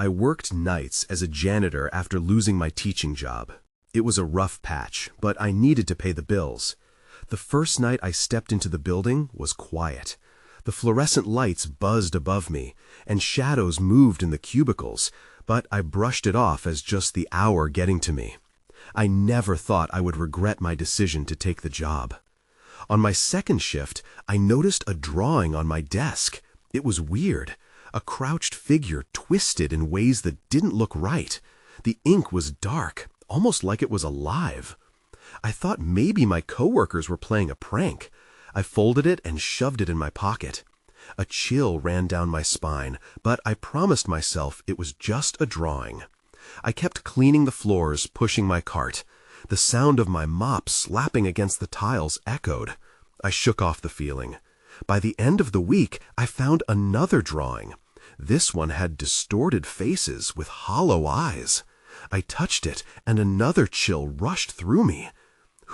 I worked nights as a janitor after losing my teaching job. It was a rough patch, but I needed to pay the bills. The first night I stepped into the building was quiet. The fluorescent lights buzzed above me, and shadows moved in the cubicles, but I brushed it off as just the hour getting to me. I never thought I would regret my decision to take the job. On my second shift, I noticed a drawing on my desk. It was weird. A crouched figure twisted in ways that didn't look right. The ink was dark, almost like it was alive. I thought maybe my coworkers were playing a prank. I folded it and shoved it in my pocket. A chill ran down my spine, but I promised myself it was just a drawing. I kept cleaning the floors, pushing my cart. The sound of my mop slapping against the tiles echoed. I shook off the feeling. By the end of the week, I found another drawing. This one had distorted faces with hollow eyes. I touched it, and another chill rushed through me.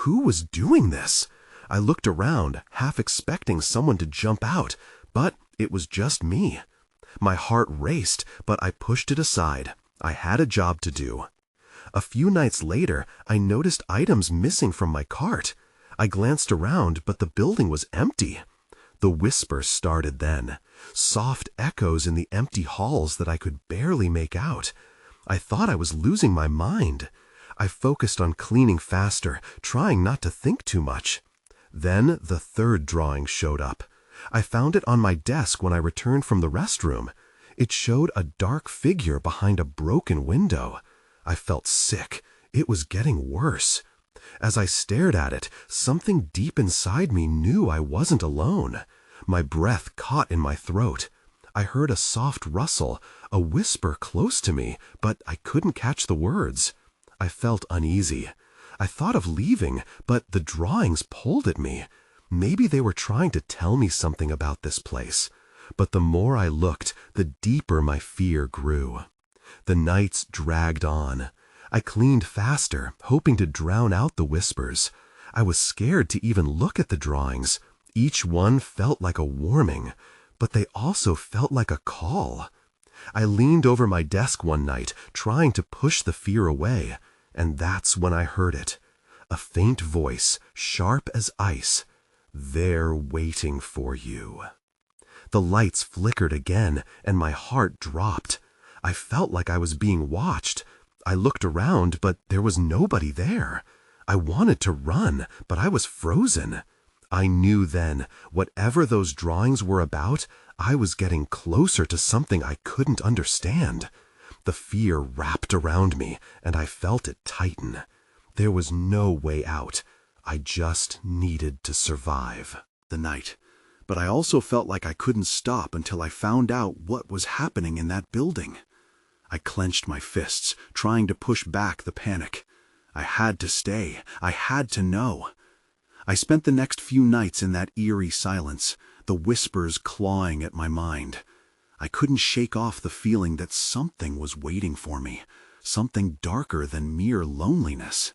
Who was doing this? I looked around, half expecting someone to jump out, but it was just me. My heart raced, but I pushed it aside. I had a job to do. A few nights later, I noticed items missing from my cart. I glanced around, but the building was empty. The whisper started then, soft echoes in the empty halls that I could barely make out. I thought I was losing my mind. I focused on cleaning faster, trying not to think too much. Then the third drawing showed up. I found it on my desk when I returned from the restroom. It showed a dark figure behind a broken window. I felt sick. It was getting worse. As I stared at it, something deep inside me knew I wasn't alone. My breath caught in my throat. I heard a soft rustle, a whisper close to me, but I couldn't catch the words. I felt uneasy. I thought of leaving, but the drawings pulled at me. Maybe they were trying to tell me something about this place. But the more I looked, the deeper my fear grew. The nights dragged on. I cleaned faster, hoping to drown out the whispers. I was scared to even look at the drawings. Each one felt like a warning, but they also felt like a call. I leaned over my desk one night, trying to push the fear away, and that's when I heard it. A faint voice, sharp as ice. "They're waiting for you." The lights flickered again, and my heart dropped. I felt like I was being watched. I looked around, but there was nobody there. I wanted to run, but I was frozen. I knew then, whatever those drawings were about, I was getting closer to something I couldn't understand. The fear wrapped around me, and I felt it tighten. There was no way out. I just needed to survive the night. But I also felt like I couldn't stop until I found out what was happening in that building. I clenched my fists, trying to push back the panic. I had to stay. I had to know. I spent the next few nights in that eerie silence, the whispers clawing at my mind. I couldn't shake off the feeling that something was waiting for me, something darker than mere loneliness.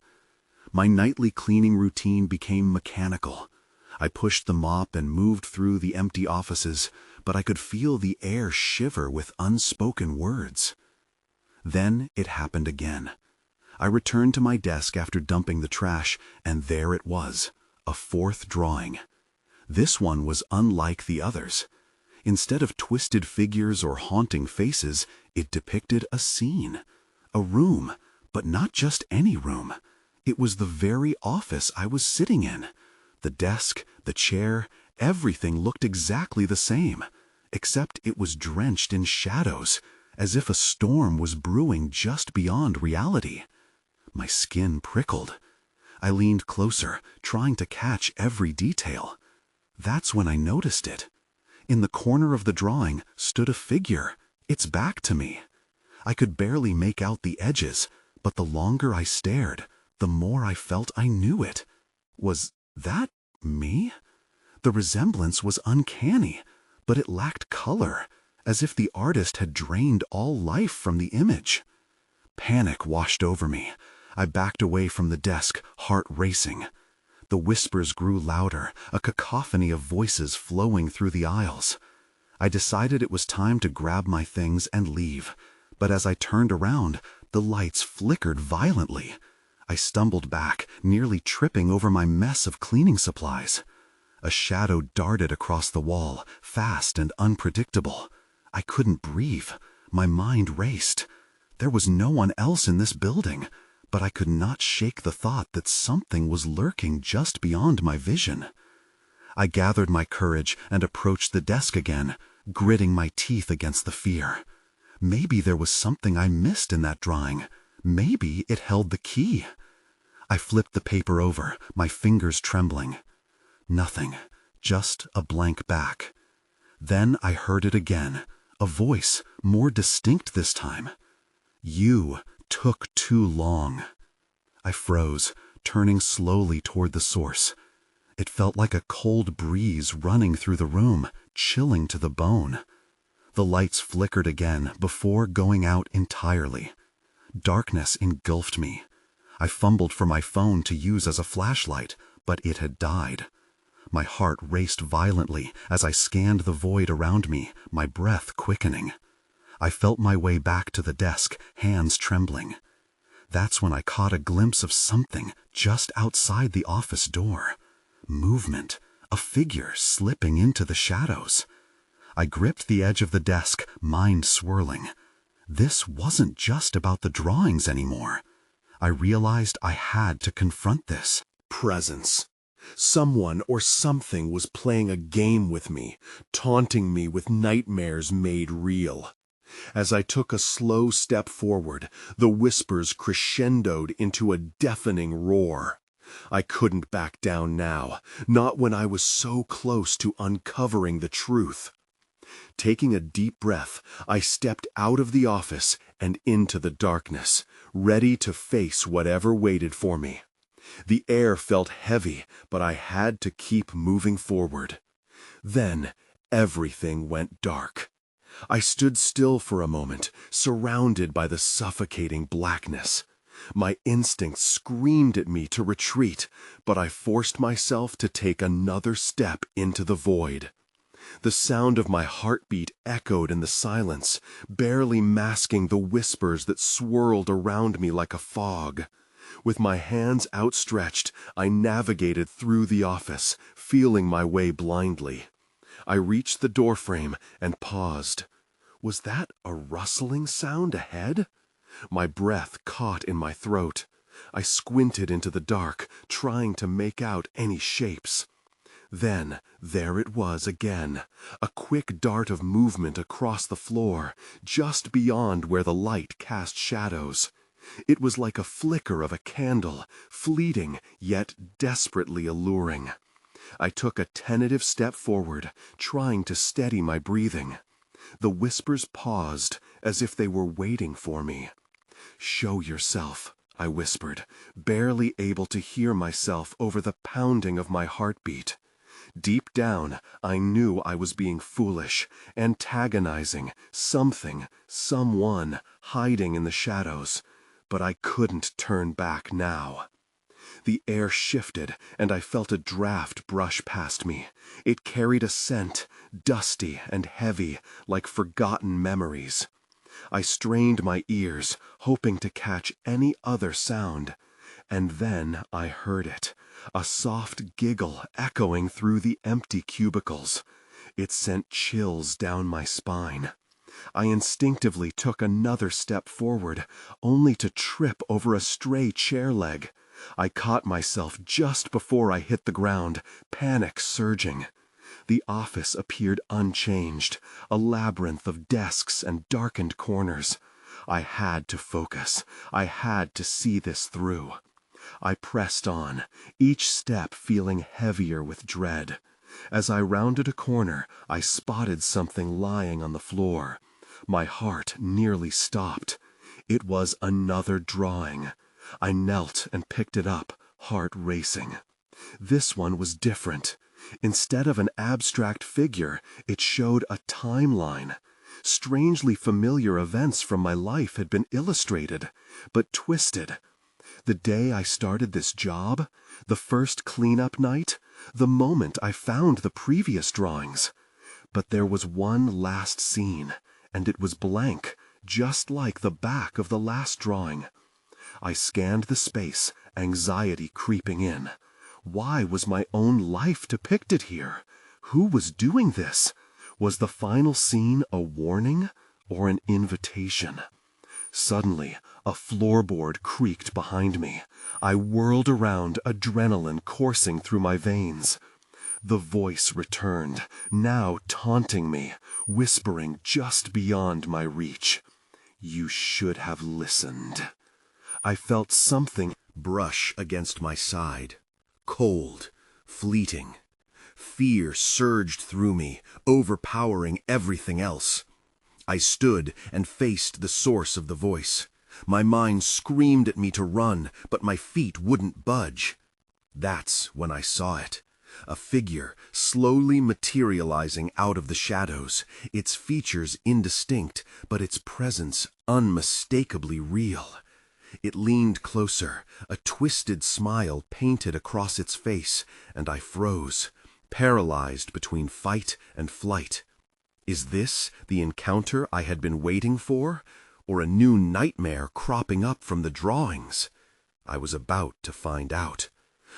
My nightly cleaning routine became mechanical. I pushed the mop and moved through the empty offices, but I could feel the air shiver with unspoken words. Then it happened again. I returned to my desk after dumping the trash, and there it was, a fourth drawing. This one was unlike the others. Instead of twisted figures or haunting faces, it depicted a scene, a room, but not just any room. It was the very office I was sitting in. The desk, the chair, everything looked exactly the same, except it was drenched in shadows, as if a storm was brewing just beyond reality. My skin prickled. I leaned closer, trying to catch every detail. That's when I noticed it. In the corner of the drawing stood a figure, its back to me. I could barely make out the edges, but the longer I stared, the more I felt I knew it. Was that me? The resemblance was uncanny, but it lacked color, as if the artist had drained all life from the image. Panic washed over me. I backed away from the desk, heart racing. The whispers grew louder, a cacophony of voices flowing through the aisles. I decided it was time to grab my things and leave, But as I turned around, the lights flickered violently. I stumbled back, nearly tripping over my mess of cleaning supplies. A shadow darted across the wall, fast and unpredictable. I couldn't breathe. My mind raced. There was no one else in this building, but I could not shake the thought that something was lurking just beyond my vision. I gathered my courage and approached the desk again, gritting my teeth against the fear. Maybe there was something I missed in that drawing. Maybe it held the key. I flipped the paper over, my fingers trembling. Nothing, just a blank back. Then I heard it again, a voice, more distinct this time. "You took too long." I froze, turning slowly toward the source. It felt like a cold breeze running through the room, chilling to the bone. The lights flickered again before going out entirely. Darkness engulfed me. I fumbled for my phone to use as a flashlight, but it had died. My heart raced violently as I scanned the void around me, my breath quickening. I felt my way back to the desk, hands trembling. That's when I caught a glimpse of something just outside the office door. Movement, a figure slipping into the shadows. I gripped the edge of the desk, mind swirling. This wasn't just about the drawings anymore. I realized I had to confront this. Presence. Someone or something was playing a game with me, taunting me with nightmares made real. As I took a slow step forward, the whispers crescendoed into a deafening roar. I couldn't back down now, not when I was so close to uncovering the truth. Taking a deep breath, I stepped out of the office and into the darkness, ready to face whatever waited for me. The air felt heavy, but I had to keep moving forward. Then everything went dark. I stood still for a moment, surrounded by the suffocating blackness. My instincts screamed at me to retreat, but I forced myself to take another step into the void. The sound of my heartbeat echoed in the silence, barely masking the whispers that swirled around me like a fog. With my hands outstretched, I navigated through the office, feeling my way blindly. I reached the doorframe and paused. Was that a rustling sound ahead? My breath caught in my throat. I squinted into the dark, trying to make out any shapes. Then, there it was again, a quick dart of movement across the floor, just beyond where the light cast shadows. It was like a flicker of a candle, fleeting yet desperately alluring. I took a tentative step forward, trying to steady my breathing. The whispers paused, as if they were waiting for me. "Show yourself," I whispered, barely able to hear myself over the pounding of my heartbeat. Deep down, I knew I was being foolish, antagonizing something, someone, hiding in the shadows. But I couldn't turn back now. The air shifted, and I felt a draft brush past me. It carried a scent, dusty and heavy, like forgotten memories. I strained my ears, hoping to catch any other sound. And then I heard it, a soft giggle echoing through the empty cubicles. It sent chills down my spine. I instinctively took another step forward, only to trip over a stray chair leg. I caught myself just before I hit the ground, panic surging. The office appeared unchanged, a labyrinth of desks and darkened corners. I had to focus. I had to see this through. I pressed on, each step feeling heavier with dread. As I rounded a corner, I spotted something lying on the floor. My heart nearly stopped. It was another drawing. I knelt and picked it up, heart racing. This one was different. Instead of an abstract figure, it showed a timeline. Strangely familiar events from my life had been illustrated, but twisted. The day I started this job, the first cleanup night, the moment I found the previous drawings. But there was one last scene, and it was blank, just like the back of the last drawing. I scanned the space, anxiety creeping in. Why was my own life depicted here? Who was doing this? Was the final scene a warning or an invitation? Suddenly, a floorboard creaked behind me. I whirled around, adrenaline coursing through my veins. The voice returned, now taunting me, whispering just beyond my reach. You should have listened. I felt something Brush against my side. Cold, fleeting. Fear surged through me, overpowering everything else. I stood and faced the source of the voice. My mind screamed at me to run, but my feet wouldn't budge. That's when I saw it. A figure slowly materializing out of the shadows, its features indistinct, but its presence unmistakably real. It leaned closer, a twisted smile painted across its face, and I froze, paralyzed between fight and flight. Is this the encounter I had been waiting for, or a new nightmare cropping up from the drawings? I was about to find out.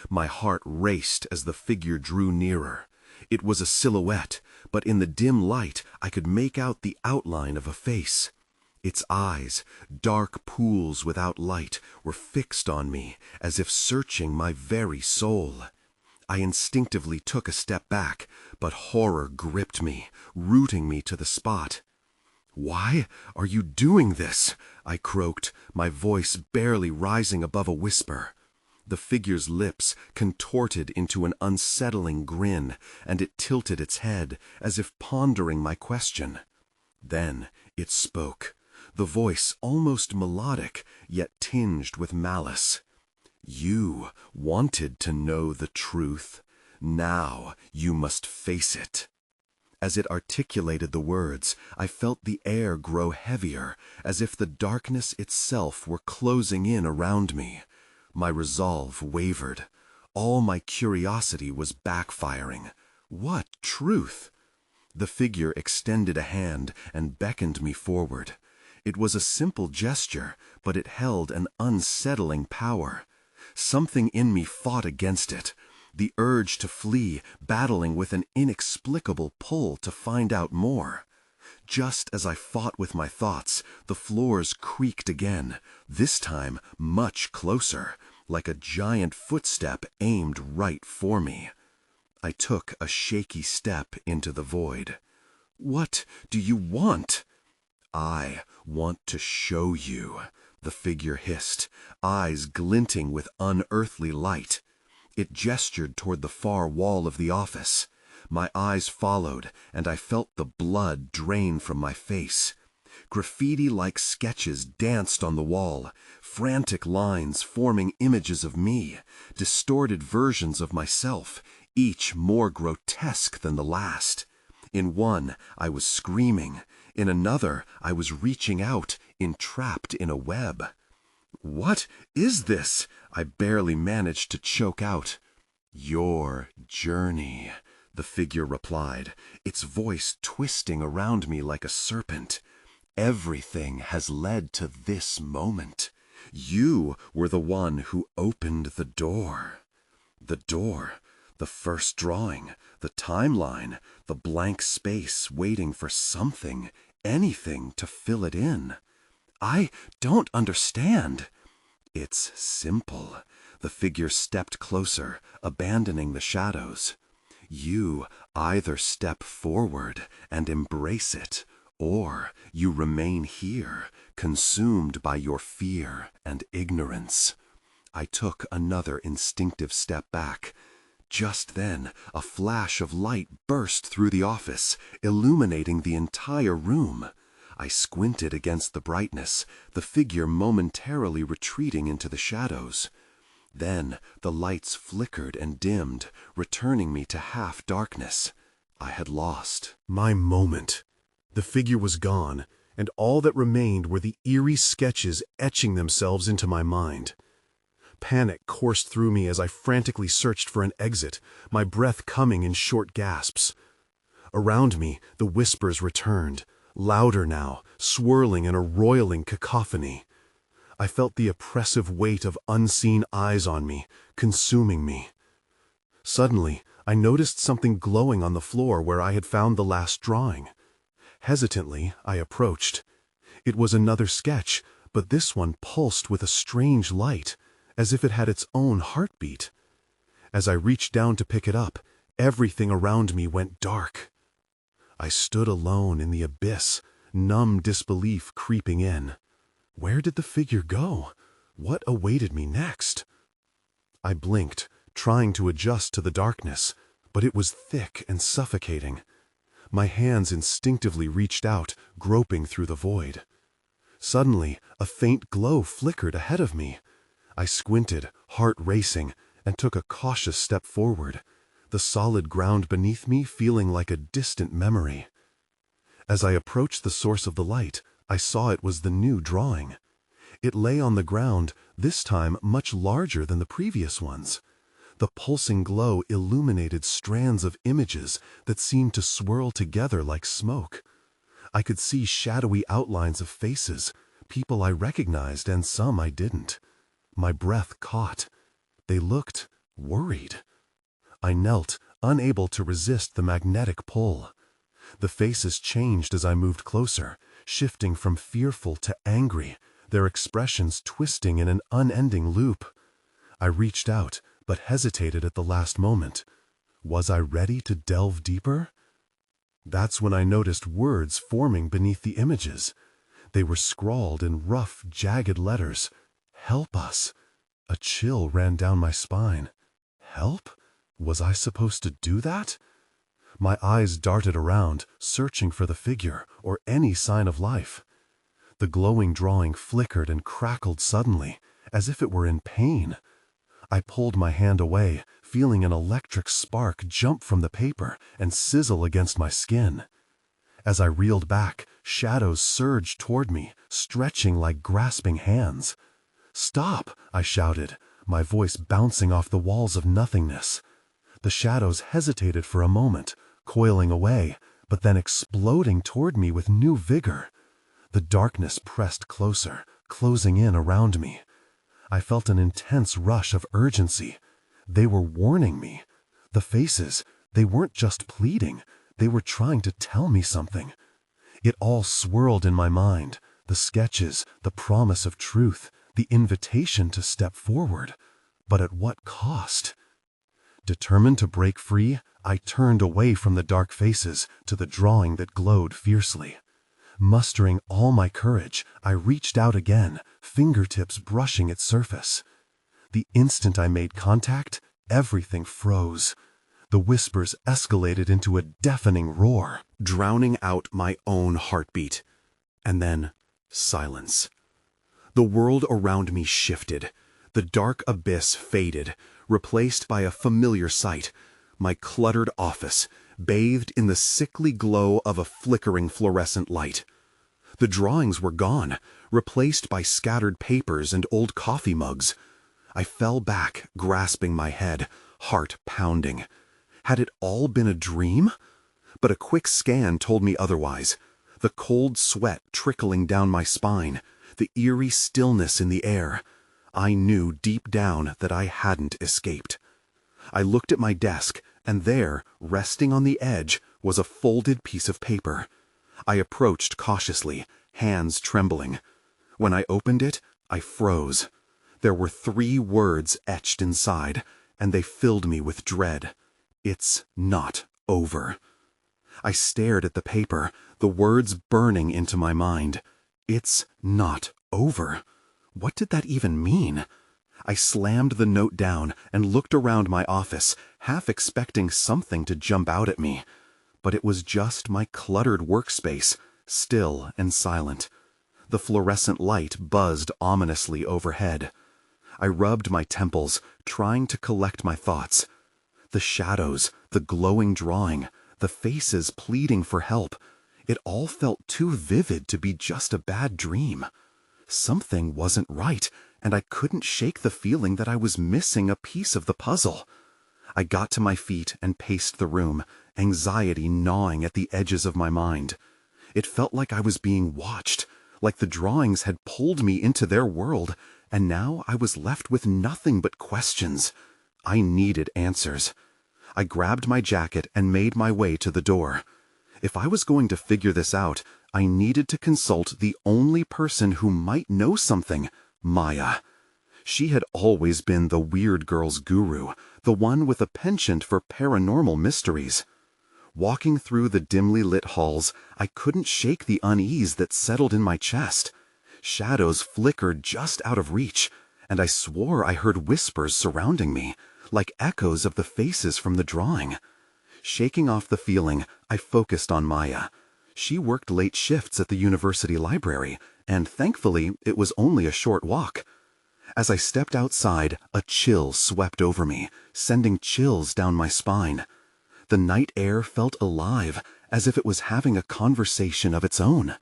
My heart raced as the figure drew nearer. It was a silhouette, but in the dim light I could make out the outline of a face. Its eyes, dark pools without light, were fixed on me as if searching my very soul. I instinctively took a step back, but horror gripped me, rooting me to the spot. "Why are you doing this?" I croaked, my voice barely rising above a whisper. The figure's lips contorted into an unsettling grin, and it tilted its head as if pondering my question. Then it spoke, the voice almost melodic, yet tinged with malice. "You wanted to know the truth. Now you must face it." As it articulated the words, I felt the air grow heavier, as if the darkness itself were closing in around me. My resolve wavered. All my curiosity was backfiring. What truth? The figure extended a hand and beckoned me forward. It was a simple gesture, but it held an unsettling power. Something in me fought against it, the urge to flee battling with an inexplicable pull to find out more. Just as I fought with my thoughts, the floors creaked again, this time much closer, like a giant footstep aimed right for me. I took a shaky step into the void. "What do you want?" "I want to show you," the figure hissed, eyes glinting with unearthly light. It gestured toward the far wall of the office. My eyes followed, and I felt the blood drain from my face. Graffiti-like sketches danced on the wall, frantic lines forming images of me, distorted versions of myself, each more grotesque than the last. In one, I was screaming. In another, I was reaching out, entrapped in a web. "What is this?" I barely managed to choke out. "Your journey," the figure replied, its voice twisting around me like a serpent. "Everything has led to this moment. You were the one who opened the door." The door, the first drawing, the timeline, the blank space waiting for something, anything to fill it in. "I don't understand." "It's simple." The figure stepped closer, abandoning the shadows. "You either step forward and embrace it, or you remain here, consumed by your fear and ignorance." I took another instinctive step back. Just then, a flash of light burst through the office, illuminating the entire room. I squinted against the brightness, the figure momentarily retreating into the shadows. Then the lights flickered and dimmed, returning me to half-darkness. I had lost My moment. The figure was gone, and all that remained were the eerie sketches etching themselves into my mind. Panic coursed through me as I frantically searched for an exit, my breath coming in short gasps. Around me, the whispers returned, louder now, swirling in a roiling cacophony. I felt the oppressive weight of unseen eyes on me, consuming me. Suddenly, I noticed something glowing on the floor where I had found the last drawing. Hesitantly, I approached. It was another sketch, but this one pulsed with a strange light, as if it had its own heartbeat. As I reached down to pick it up, everything around me went dark. I stood alone in the abyss, numb disbelief creeping in. Where did the figure go? What awaited me next? I blinked, trying to adjust to the darkness, but it was thick and suffocating. My hands instinctively reached out, groping through the void. Suddenly, a faint glow flickered ahead of me. I squinted, heart racing, and took a cautious step forward, the solid ground beneath me feeling like a distant memory. As I approached the source of the light, I saw it was the new drawing. It lay on the ground, this time much larger than the previous ones. The pulsing glow illuminated strands of images that seemed to swirl together like smoke. I could see shadowy outlines of faces, people I recognized and some I didn't. My breath caught. They looked worried. I knelt, unable to resist the magnetic pull. The faces changed as I moved closer, shifting from fearful to angry, their expressions twisting in an unending loop. I reached out, but hesitated at the last moment. Was I ready to delve deeper? That's when I noticed words forming beneath the images. They were scrawled in rough, jagged letters. "Help us." A chill ran down my spine. Help? Was I supposed to do that? My eyes darted around, searching for the figure or any sign of life. The glowing drawing flickered and crackled suddenly, as if it were in pain. I pulled my hand away, feeling an electric spark jump from the paper and sizzle against my skin. As I reeled back, shadows surged toward me, stretching like grasping hands. "Stop!" I shouted, my voice bouncing off the walls of nothingness. The shadows hesitated for a moment, coiling away, but then exploding toward me with new vigor. The darkness pressed closer, closing in around me. I felt an intense rush of urgency. They were warning me. The faces, they weren't just pleading, they were trying to tell me something. It all swirled in my mind, the sketches, the promise of truth, the invitation to step forward. But at what cost? Determined to break free, I turned away from the dark faces to the drawing that glowed fiercely. Mustering all my courage, I reached out again, fingertips brushing its surface. The instant I made contact, everything froze. The whispers escalated into a deafening roar, drowning out my own heartbeat. And then, silence. The world around me shifted. The dark abyss faded, replaced by a familiar sight, my cluttered office, bathed in the sickly glow of a flickering fluorescent light. The drawings were gone, replaced by scattered papers and old coffee mugs. I fell back, grasping my head, heart pounding. Had it all been a dream? But a quick scan told me otherwise. The cold sweat trickling down my spine, the eerie stillness in the air. I knew deep down that I hadn't escaped. I looked at my desk, and there, resting on the edge, was a folded piece of paper. I approached cautiously, hands trembling. When I opened it, I froze. There were 3 words etched inside, and they filled me with dread. "It's not over." I stared at the paper, the words burning into my mind. It's not over. What did that even mean? I slammed the note down and looked around my office, half expecting something to jump out at me. But it was just my cluttered workspace, still and silent. The fluorescent light buzzed ominously overhead. I rubbed my temples, trying to collect my thoughts. The shadows, the glowing drawing, the faces pleading for help. It all felt too vivid to be just a bad dream. Something wasn't right, and I couldn't shake the feeling that I was missing a piece of the puzzle. I got to my feet and paced the room, anxiety gnawing at the edges of my mind. It felt like I was being watched, like the drawings had pulled me into their world, and now I was left with nothing but questions. I needed answers. I grabbed my jacket and made my way to the door. If I was going to figure this out, I needed to consult the only person who might know something, Maya. She had always been the weird girl's guru, the one with a penchant for paranormal mysteries. Walking through the dimly lit halls, I couldn't shake the unease that settled in my chest. Shadows flickered just out of reach, and I swore I heard whispers surrounding me, like echoes of the faces from the drawing. Shaking off the feeling, I focused on Maya. She worked late shifts at the university library, and thankfully it was only a short walk. As I stepped outside, a chill swept over me, sending chills down my spine. The night air felt alive, as if it was having a conversation of its own.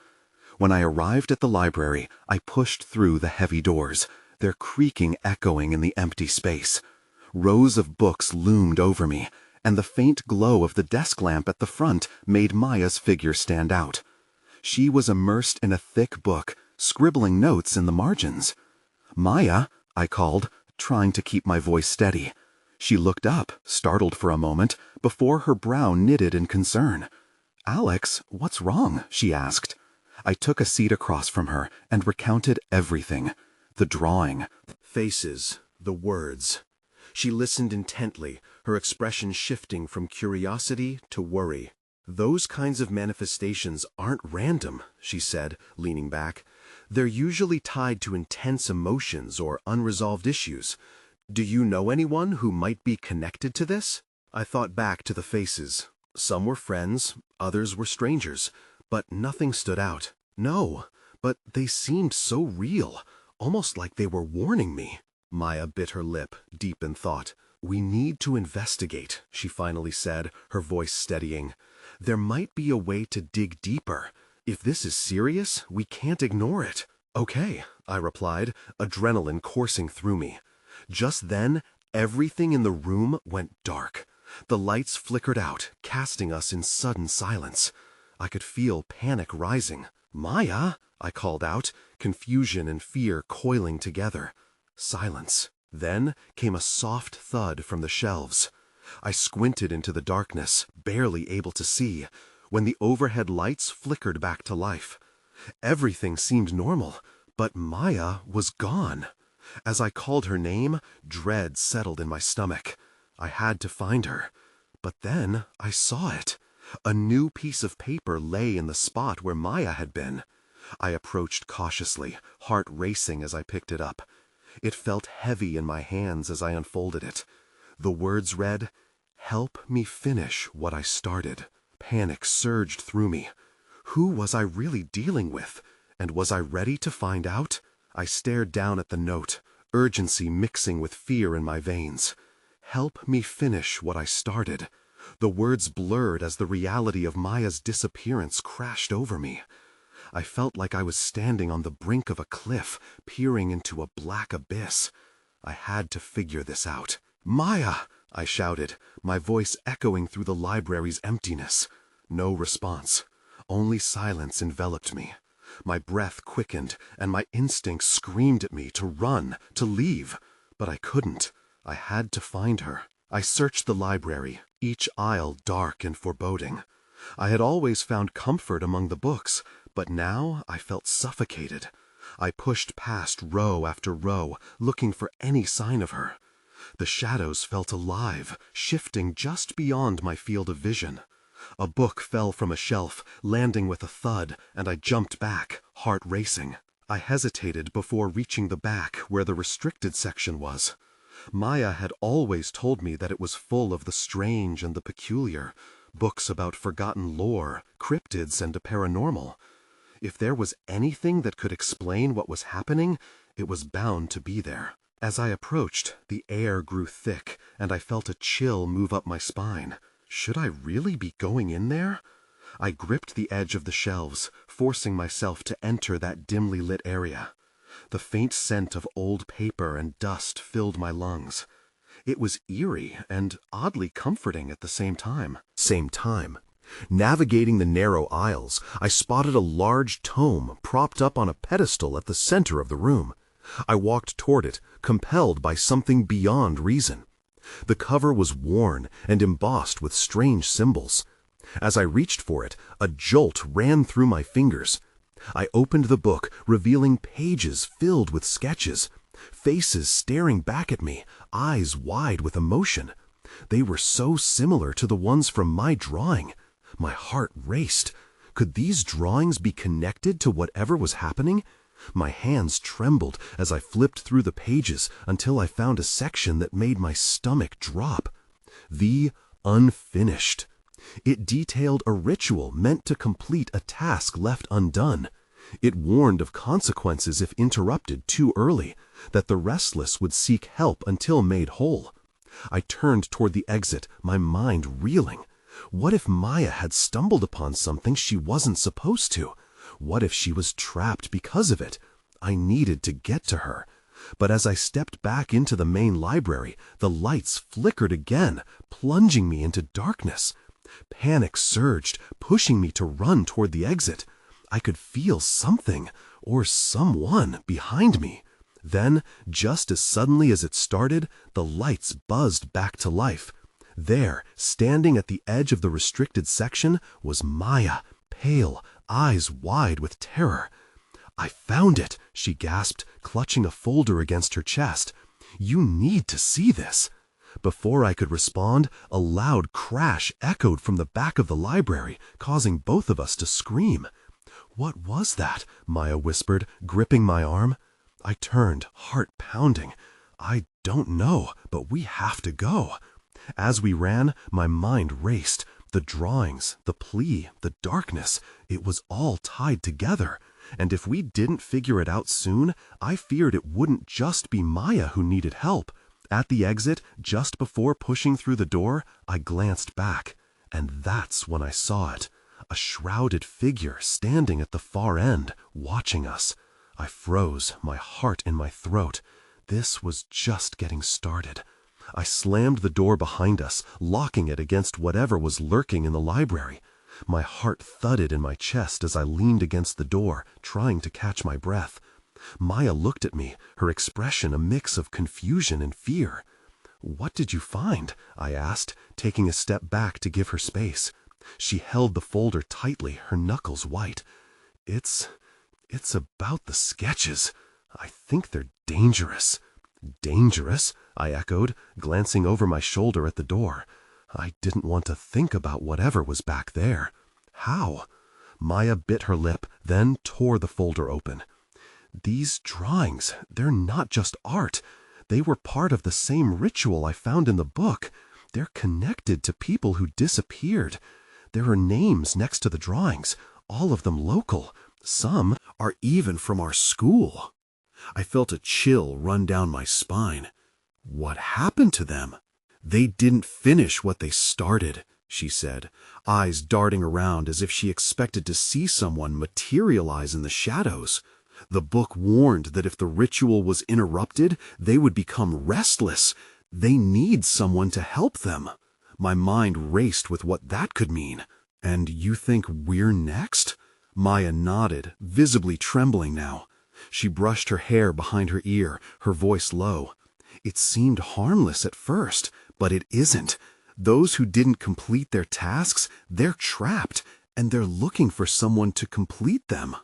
When I arrived at the library, I pushed through the heavy doors, their creaking echoing in the empty space. Rows of books loomed over me, and the faint glow of the desk lamp at the front made Maya's figure stand out. She was immersed in a thick book, scribbling notes in the margins. "Maya," I called, trying to keep my voice steady. She looked up, startled for a moment, before her brow knitted in concern. "Alex, what's wrong?" she asked. I took a seat across from her and recounted everything. The drawing, faces, the words. She listened intently, her expression shifting from curiosity to worry. "Those kinds of manifestations aren't random," she said, leaning back. "They're usually tied to intense emotions or unresolved issues. Do you know anyone who might be connected to this?" I thought back to the faces. Some were friends, others were strangers, but nothing stood out. No, but they seemed so real, almost like they were warning me. Maya bit her lip, deep in thought. "We need to investigate," she finally said, her voice steadying. "There might be a way to dig deeper. If this is serious, we can't ignore it." "Okay," I replied, adrenaline coursing through me. Just then, everything in the room went dark. The lights flickered out, casting us in sudden silence. I could feel panic rising. "Maya!" I called out, confusion and fear coiling together. Silence. Then came a soft thud from the shelves. I squinted into the darkness, barely able to see, when the overhead lights flickered back to life. Everything seemed normal, but Maya was gone. As I called her name, dread settled in my stomach. I had to find her. But then I saw it. A new piece of paper lay in the spot where Maya had been. I approached cautiously, heart racing as I picked it up. It felt heavy in my hands as I unfolded it. The words read, "Help me finish what I started." Panic surged through me. Who was I really dealing with? And was I ready to find out? I stared down at the note, urgency mixing with fear in my veins. "Help me finish what I started." The words blurred as the reality of Maya's disappearance crashed over me. I felt like I was standing on the brink of a cliff, peering into a black abyss. I had to figure this out. "Maya!" I shouted, my voice echoing through the library's emptiness. No response. Only silence enveloped me. My breath quickened, and my instincts screamed at me to run, to leave. But I couldn't. I had to find her. I searched the library, each aisle dark and foreboding. I had always found comfort among the books, but now I felt suffocated. I pushed past row after row, looking for any sign of her. The shadows felt alive, shifting just beyond my field of vision. A book fell from a shelf, landing with a thud, and I jumped back, heart racing. I hesitated before reaching the back where the restricted section was. Maya had always told me that it was full of the strange and the peculiar, books about forgotten lore, cryptids, and the paranormal. If there was anything that could explain what was happening, it was bound to be there. As I approached, the air grew thick, and I felt a chill move up my spine. Should I really be going in there? I gripped the edge of the shelves, forcing myself to enter that dimly lit area. The faint scent of old paper and dust filled my lungs. It was eerie and oddly comforting at the same time. Navigating the narrow aisles, I spotted a large tome propped up on a pedestal at the center of the room. I walked toward it, compelled by something beyond reason. The cover was worn and embossed with strange symbols. As I reached for it, a jolt ran through my fingers. I opened the book, revealing pages filled with sketches, faces staring back at me, eyes wide with emotion. They were so similar to the ones from my drawing. My heart raced. Could these drawings be connected to whatever was happening? My hands trembled as I flipped through the pages until I found a section that made my stomach drop. The Unfinished. It detailed a ritual meant to complete a task left undone. It warned of consequences if interrupted too early, that the restless would seek help until made whole. I turned toward the exit, my mind reeling. What if Maya had stumbled upon something she wasn't supposed to? What if she was trapped because of it? I needed to get to her. But as I stepped back into the main library, the lights flickered again, plunging me into darkness. Panic surged, pushing me to run toward the exit. I could feel something, or someone, behind me. Then, just as suddenly as it started, the lights buzzed back to life. There, standing at the edge of the restricted section, was Maya, pale, eyes wide with terror. "I found it," she gasped, clutching a folder against her chest. "You need to see this." Before I could respond, a loud crash echoed from the back of the library, causing both of us to scream. "What was that?" Maya whispered, gripping my arm. I turned, heart pounding. "I don't know, but we have to go." As we ran, my mind raced. The drawings, the plea, the darkness, it was all tied together. And if we didn't figure it out soon, I feared it wouldn't just be Maya who needed help. At the exit, just before pushing through the door, I glanced back. And that's when I saw it. A shrouded figure standing at the far end, watching us. I froze, my heart in my throat. This was just getting started. I slammed the door behind us, locking it against whatever was lurking in the library. My heart thudded in my chest as I leaned against the door, trying to catch my breath. Maya looked at me, her expression a mix of confusion and fear. "What did you find?" I asked, taking a step back to give her space. She held the folder tightly, her knuckles white. It's about the sketches. I think they're dangerous." "Dangerous?" I echoed, glancing over my shoulder at the door. I didn't want to think about whatever was back there. "How?" Maya bit her lip, then tore the folder open. "These drawings, they're not just art. They were part of the same ritual I found in the book. They're connected to people who disappeared. There are names next to the drawings, all of them local. Some are even from our school." I felt a chill run down my spine. What happened to them? "They didn't finish what they started," she said, eyes darting around as if she expected to see someone materialize in the shadows. "The book warned that if the ritual was interrupted, they would become restless. They need someone to help them." My mind raced with what that could mean. "And you think we're next?" Maya nodded, visibly trembling now. She brushed her hair behind her ear, her voice low. "It seemed harmless at first, but it isn't. Those who didn't complete their tasks, they're trapped, and they're looking for someone to complete them."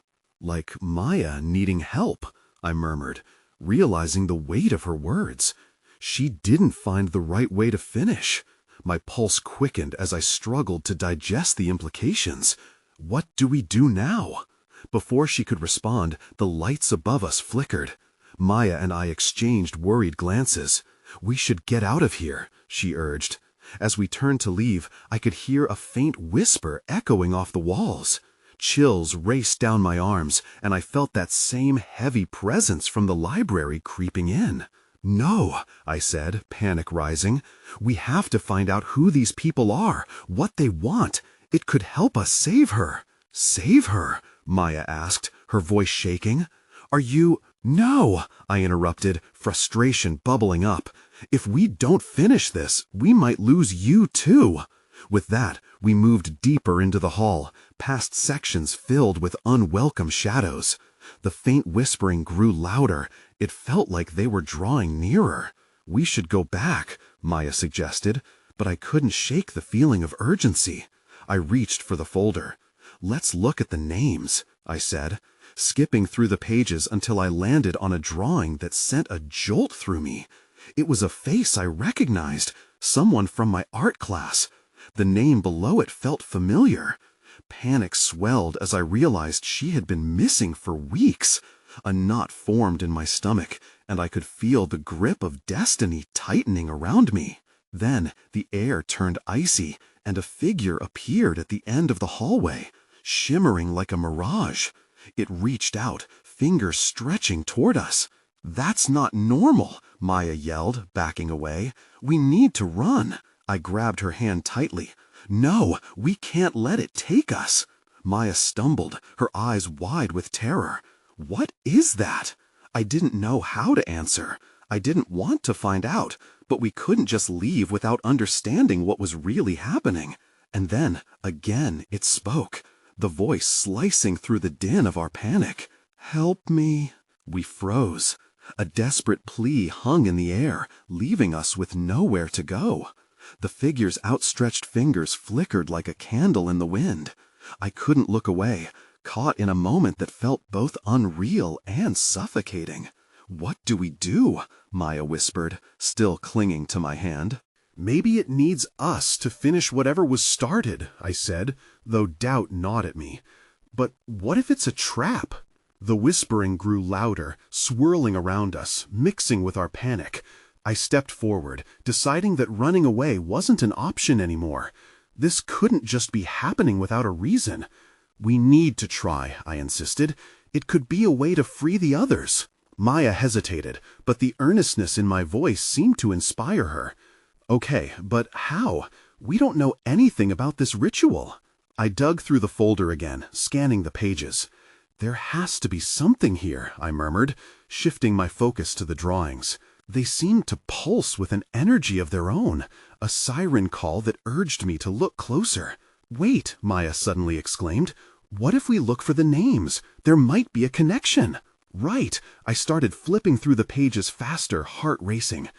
"Like Maya needing help," I murmured, realizing the weight of her words. She didn't find the right way to finish. My pulse quickened as I struggled to digest the implications. What do we do now? Before she could respond, the lights above us flickered. Maya and I exchanged worried glances. "We should get out of here," she urged. As we turned to leave, I could hear a faint whisper echoing off the walls. Chills raced down my arms, and I felt that same heavy presence from the library creeping in. "No," I said, panic rising. "We have to find out who these people are, what they want. It could help us save her." "Save her?" Maya asked, her voice shaking. "Are you—" "No," I interrupted, frustration bubbling up. "If we don't finish this, we might lose you too." With that, we moved deeper into the hall, past sections filled with unwelcome shadows. The faint whispering grew louder. It felt like they were drawing nearer. "We should go back," Maya suggested, but I couldn't shake the feeling of urgency. I reached for the folder. "Let's look at the names," I said, skipping through the pages until I landed on a drawing that sent a jolt through me. It was a face I recognized, someone from my art class. The name below it felt familiar. Panic swelled as I realized she had been missing for weeks. A knot formed in my stomach, and I could feel the grip of destiny tightening around me. Then the air turned icy, and a figure appeared at the end of the hallway, shimmering like a mirage. It reached out, fingers stretching toward us. "That's not normal," Maya yelled, backing away. "We need to run." I grabbed her hand tightly. "No, we can't let it take us." Maya stumbled, her eyes wide with terror. "What is that?" I didn't know how to answer. I didn't want to find out, but we couldn't just leave without understanding what was really happening. And then, again, it spoke, the voice slicing through the din of our panic. "Help me." We froze. A desperate plea hung in the air, leaving us with nowhere to go. The figure's outstretched fingers flickered like a candle in the wind. I couldn't look away, caught in a moment that felt both unreal and suffocating. "What do we do?" Maya whispered, still clinging to my hand. "Maybe it needs us to finish whatever was started," I said, though doubt gnawed at me. "But what if it's a trap?" The whispering grew louder, swirling around us, mixing with our panic. I stepped forward, deciding that running away wasn't an option anymore. This couldn't just be happening without a reason. "We need to try," I insisted. "It could be a way to free the others." Maya hesitated, but the earnestness in my voice seemed to inspire her. "Okay, but how? We don't know anything about this ritual." I dug through the folder again, scanning the pages. "There has to be something here," I murmured, shifting my focus to the drawings. They seemed to pulse with an energy of their own, a siren call that urged me to look closer. "Wait," Maya suddenly exclaimed. "What if we look for the names? There might be a connection." "Right." I started flipping through the pages faster, heart racing.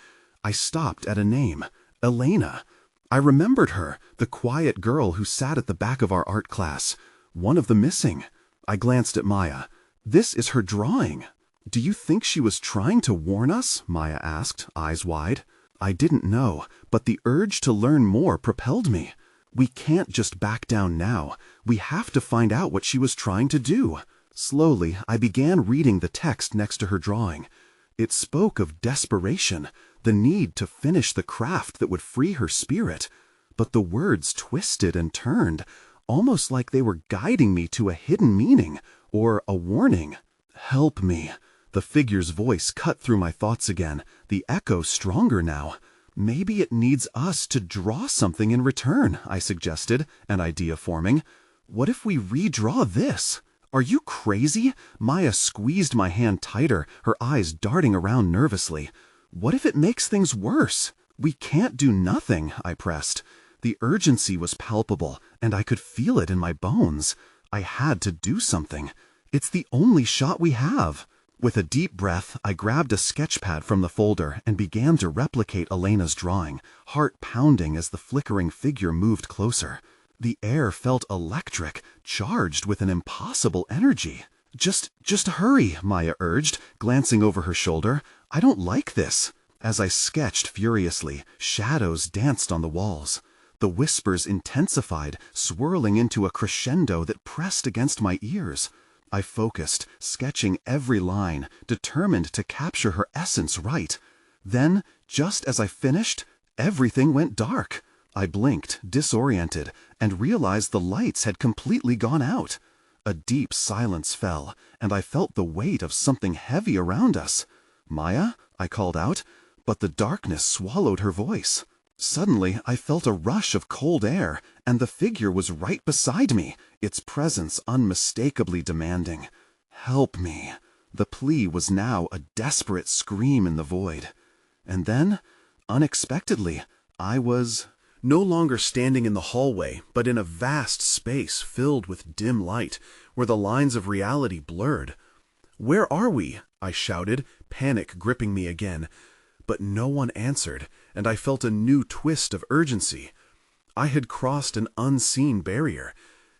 I stopped at a name, Elena. I remembered her, the quiet girl who sat at the back of our art class. One of the missing. I glanced at Maya. "This is her drawing." "Do you think she was trying to warn us?" Maya asked, eyes wide. I didn't know, but the urge to learn more propelled me. "We can't just back down now. We have to find out what she was trying to do." Slowly, I began reading the text next to her drawing. It spoke of desperation, the need to finish the craft that would free her spirit. But the words twisted and turned, almost like they were guiding me to a hidden meaning, or a warning. "Help me." The figure's voice cut through my thoughts again, the echo stronger now. "Maybe it needs us to draw something in return," I suggested, an idea forming. "What if we redraw this?" "Are you crazy?" Maya squeezed my hand tighter, her eyes darting around nervously. "What if it makes things worse?" "We can't do nothing," I pressed. The urgency was palpable, and I could feel it in my bones. I had to do something. It's the only shot we have. With a deep breath, I grabbed a sketch pad from the folder and began to replicate Elena's drawing, heart pounding as the flickering figure moved closer. The air felt electric, charged with an impossible energy. Just hurry," Maya urged, glancing over her shoulder. "I don't like this." As I sketched furiously, shadows danced on the walls. The whispers intensified, swirling into a crescendo that pressed against my ears. I focused, sketching every line, determined to capture her essence right. Then, just as I finished, everything went dark. I blinked, disoriented, and realized the lights had completely gone out. A deep silence fell, and I felt the weight of something heavy around us. "Maya?" I called out, but the darkness swallowed her voice. Suddenly, I felt a rush of cold air, and the figure was right beside me, its presence unmistakably demanding. "Help me." The plea was now a desperate scream in the void. And then, unexpectedly, I was No longer standing in the hallway, but in a vast space filled with dim light, where the lines of reality blurred. "Where are we?" I shouted, panic gripping me again. But no one answered, and I felt a new twist of urgency. I had crossed an unseen barrier.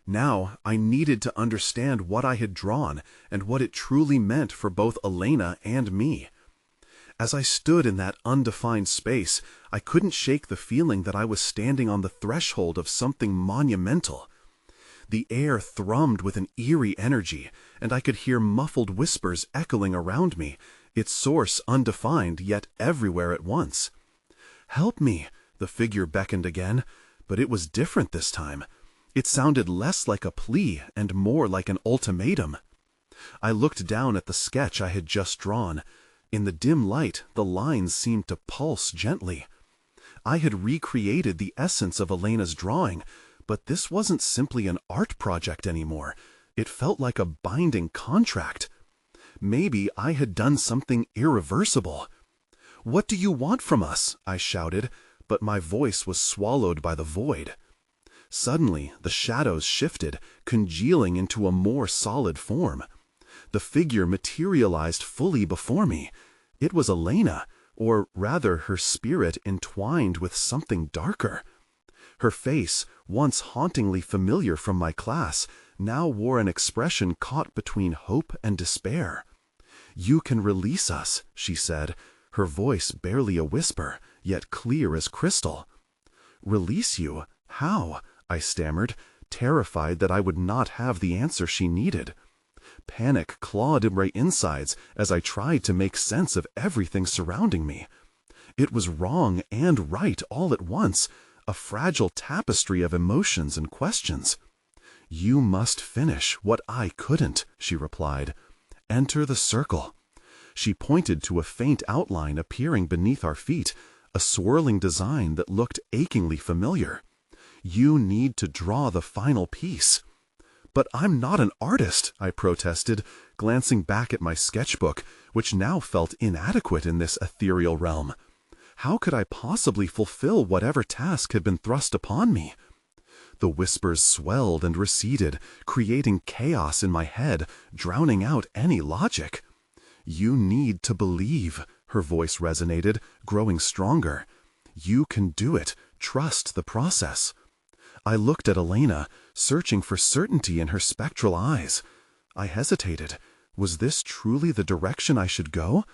Now I needed to understand what I had drawn and what it truly meant for both Elena and me. As I stood in that undefined space, I couldn't shake the feeling that I was standing on the threshold of something monumental. The air thrummed with an eerie energy, and I could hear muffled whispers echoing around me, its source undefined yet everywhere at once. "Help me," the figure beckoned again, but it was different this time. It sounded less like a plea and more like an ultimatum. I looked down at the sketch I had just drawn. In the dim light, the lines seemed to pulse gently. I had recreated the essence of Elena's drawing, but this wasn't simply an art project anymore. It felt like a binding contract. Maybe I had done something irreversible. "What do you want from us?" I shouted, but my voice was swallowed by the void. Suddenly, the shadows shifted, congealing into a more solid form. The figure materialized fully before me. It was Elena, or rather her spirit entwined with something darker. Her face, once hauntingly familiar from my class, now wore an expression caught between hope and despair. "You can release us," she said, her voice barely a whisper, yet clear as crystal. "Release you? How?" I stammered, terrified that I would not have the answer she needed. Panic clawed at my insides as I tried to make sense of everything surrounding me. It was wrong and right all at once, a fragile tapestry of emotions and questions. "You must finish what I couldn't," she replied. "Enter the circle." She pointed to a faint outline appearing beneath our feet, a swirling design that looked achingly familiar. "You need to draw the final piece." "But I'm not an artist," I protested, glancing back at my sketchbook, which now felt inadequate in this ethereal realm. How could I possibly fulfill whatever task had been thrust upon me? The whispers swelled and receded, creating chaos in my head, drowning out any logic. "You need to believe," her voice resonated, growing stronger. "You can do it. Trust the process." I looked at Elena, searching for certainty in her spectral eyes. I hesitated. Was this truly the direction I should go?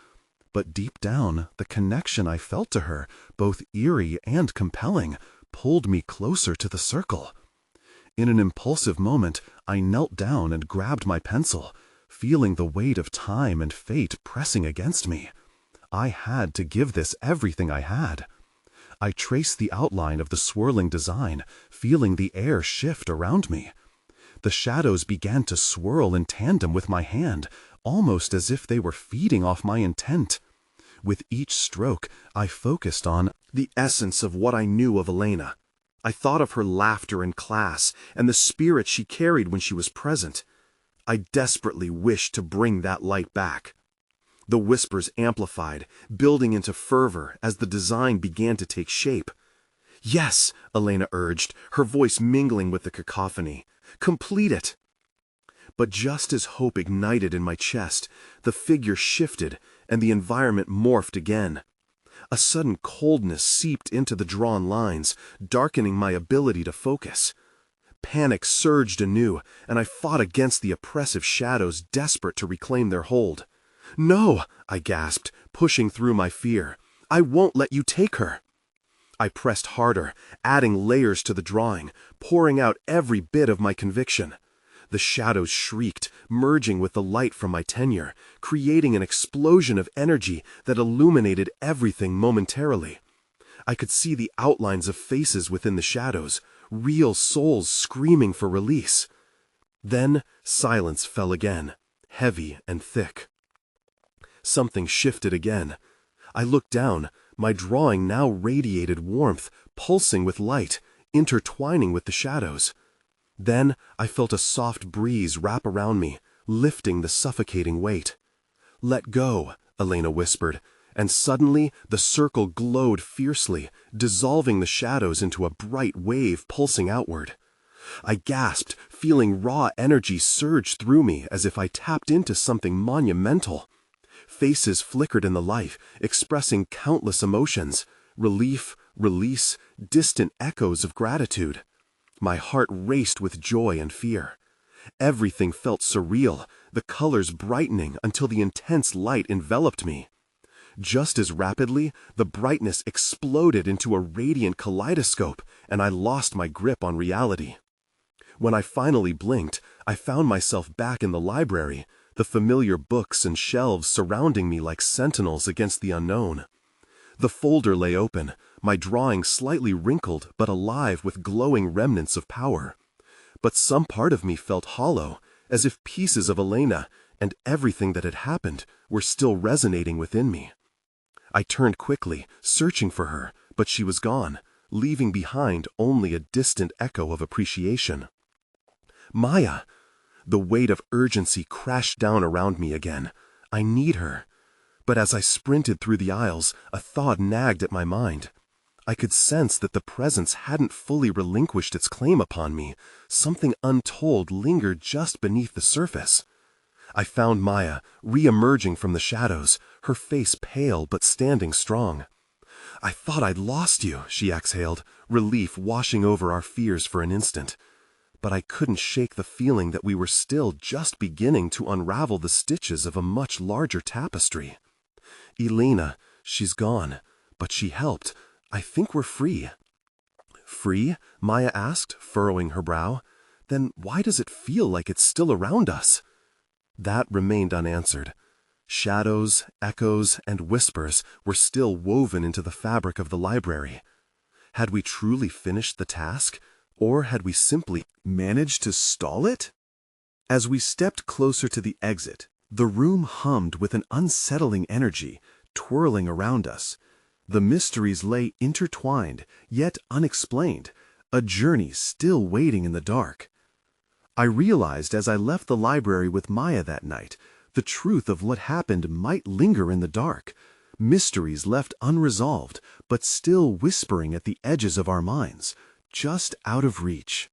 But deep down, the connection I felt to her, both eerie and compelling, pulled me closer to the circle. In an impulsive moment, I knelt down and grabbed my pencil, feeling the weight of time and fate pressing against me. I had to give this everything I had. I traced the outline of the swirling design, feeling the air shift around me. The shadows began to swirl in tandem with my hand, almost as if they were feeding off my intent. With each stroke, I focused on the essence of what I knew of Elena. I thought of her laughter in class and the spirit she carried when she was present. I desperately wished to bring that light back. The whispers amplified, building into fervor as the design began to take shape. "Yes," Elena urged, her voice mingling with the cacophony. "Complete it." But just as hope ignited in my chest, the figure shifted and the environment morphed again. A sudden coldness seeped into the drawn lines, darkening my ability to focus. Panic surged anew, and I fought against the oppressive shadows, desperate to reclaim their hold. "No," I gasped, pushing through my fear. "I won't let you take her." I pressed harder, adding layers to the drawing, pouring out every bit of my conviction. The shadows shrieked, merging with the light from my tenure, creating an explosion of energy that illuminated everything momentarily. I could see the outlines of faces within the shadows, real souls screaming for release. Then silence fell again, heavy and thick. Something shifted again. I looked down. My drawing now radiated warmth, pulsing with light, intertwining with the shadows. Then I felt a soft breeze wrap around me, lifting the suffocating weight. "Let go," Elena whispered, and suddenly the circle glowed fiercely, dissolving the shadows into a bright wave pulsing outward. I gasped, feeling raw energy surge through me as if I tapped into something monumental. Faces flickered in the light, expressing countless emotions: relief, release, distant echoes of gratitude. My heart raced with joy and fear. Everything felt surreal, the colors brightening until the intense light enveloped me. Just as rapidly, the brightness exploded into a radiant kaleidoscope, and I lost my grip on reality. When I finally blinked, I found myself back in the library, the familiar books and shelves surrounding me like sentinels against the unknown. The folder lay open, my drawing slightly wrinkled but alive with glowing remnants of power. But some part of me felt hollow, as if pieces of Elena and everything that had happened were still resonating within me. I turned quickly, searching for her, but she was gone, leaving behind only a distant echo of appreciation. Maya! The weight of urgency crashed down around me again. I need her. But as I sprinted through the aisles, a thought nagged at my mind. I could sense that the presence hadn't fully relinquished its claim upon me. Something untold lingered just beneath the surface. I found Maya, re-emerging from the shadows, her face pale but standing strong. "I thought I'd lost you," she exhaled, relief washing over our fears for an instant. But I couldn't shake the feeling that we were still just beginning to unravel the stitches of a much larger tapestry. "Elena, she's gone, but she helped. I think we're free." "Free?" Maya asked, furrowing her brow. "Then why does it feel like it's still around us?" That remained unanswered. Shadows, echoes, and whispers were still woven into the fabric of the library. Had we truly finished the task, or had we simply managed to stall it? As we stepped closer to the exit, the room hummed with an unsettling energy, twirling around us. The mysteries lay intertwined, yet unexplained, a journey still waiting in the dark. I realized as I left the library with Maya that night, the truth of what happened might linger in the dark, mysteries left unresolved, but still whispering at the edges of our minds, just out of reach.